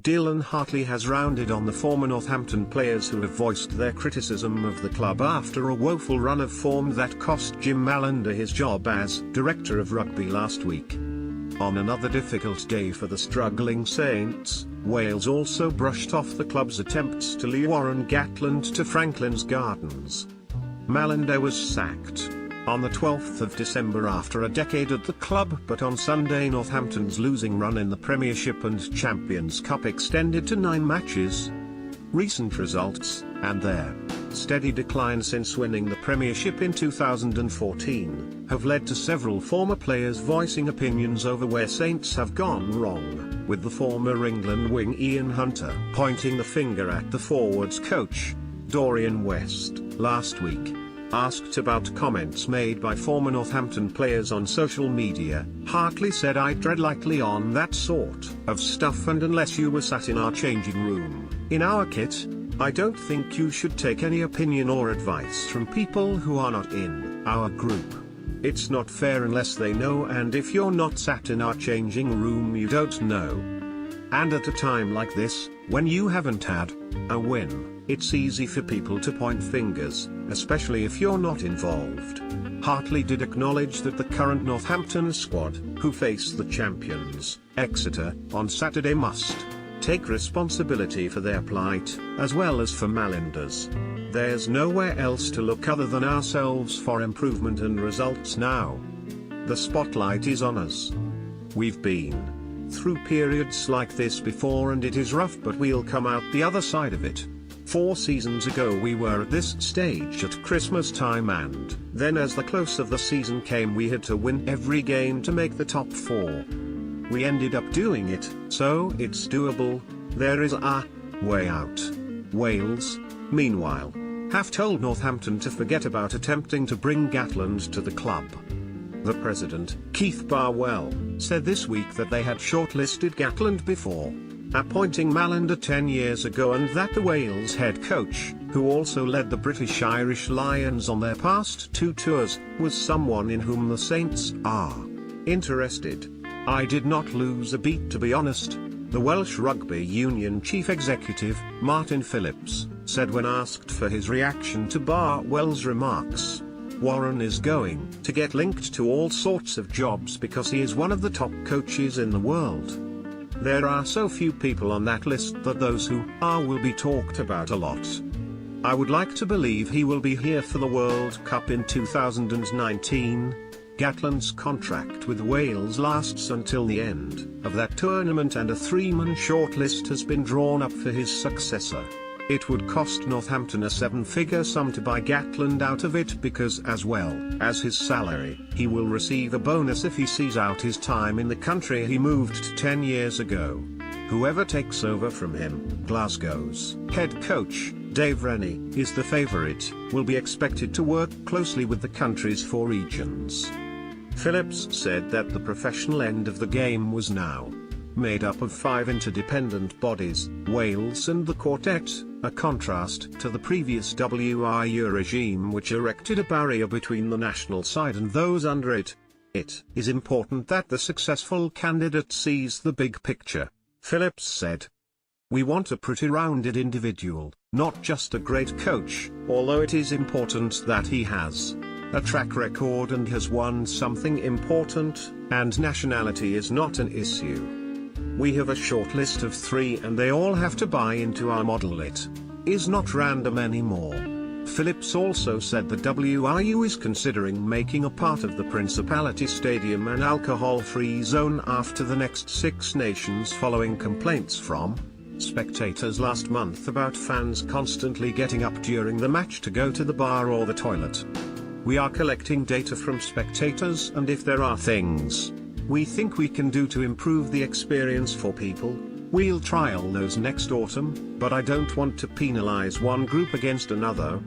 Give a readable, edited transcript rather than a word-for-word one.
Dylan Hartley has rounded on the former Northampton players who have voiced their criticism of the club after a woeful run of form that cost Jim Mallinder his job as Director of Rugby last week. On another difficult day for the struggling Saints, Wales also brushed off the club's attempts to lure Warren Gatland to Franklin's Gardens. Mallinder was sacked on the 12th of December after a decade at the club, but on Sunday Northampton's losing run in the Premiership and Champions Cup extended to 9 matches. Recent results, and their steady decline since winning the Premiership in 2014, have led to several former players voicing opinions over where Saints have gone wrong, with the former England wing Ian Hunter pointing the finger at the forwards coach, Dorian West, last week. Asked about comments made by former Northampton players on social media, Hartley said, "I tread lightly on that sort of stuff, and unless you were sat in our changing room, in our kit, I don't think you should take any opinion or advice from people who are not in our group. It's not fair unless they know, and if you're not sat in our changing room you don't know. And at a time like this, when you haven't had a win, it's easy for people to point fingers, especially if you're not involved." Hartley did acknowledge that the current Northampton squad, who face the champions, Exeter, on Saturday must take responsibility for their plight, as well as for Mallinder's. "There's nowhere else to look other than ourselves for improvement and results now. The spotlight is on us. We've been through periods like this before and it is rough, but we'll come out the other side of it. 4 seasons ago we were at this stage at Christmas time, and then as the close of the season came we had to win every game to make the top 4. We ended up doing it, so it's doable. There is a way out." Wales, meanwhile, have told Northampton to forget about attempting to bring Gatland to the club. The president, Keith Barwell, said this week that they had shortlisted Gatland before appointing Mallinder 10 years ago, and that the Wales head coach, who also led the British Irish Lions on their past 2 tours, was someone in whom the Saints are interested. "I did not lose a beat, to be honest," the Welsh Rugby Union chief executive, Martin Phillips, said when asked for his reaction to Barwell's remarks. "Warren is going to get linked to all sorts of jobs because he is one of the top coaches in the world. There are so few people on that list that those who are will be talked about a lot. I would like to believe he will be here for the World Cup in 2019. Gatland's contract with Wales lasts until the end of that tournament, and a 3-man shortlist has been drawn up for his successor. It would cost Northampton a 7-figure sum to buy Gatland out of it because, as well as his salary, he will receive a bonus if he sees out his time in the country he moved to 10 years ago. Whoever takes over from him, Glasgow's head coach, Dave Rennie, is the favourite, will be expected to work closely with the country's 4 regions." Phillips said that the professional end of the game was now made up of 5 interdependent bodies, Wales and the Quartet, a contrast to the previous WRU regime which erected a barrier between the national side and those under it. "It is important that the successful candidate sees the big picture," Phillips said. "We want a pretty rounded individual, not just a great coach, although it is important that he has a track record and has won something important, and nationality is not an issue. We have a short list of 3 and they all have to buy into our model. It is not random anymore." Phillips also said the WRU is considering making a part of the Principality Stadium an alcohol-free zone after the next 6 nations, following complaints from spectators last month about fans constantly getting up during the match to go to the bar or the toilet. "We are collecting data from spectators, and if there are things we think we can do to improve the experience for people, we'll trial those next autumn, but I don't want to penalize one group against another."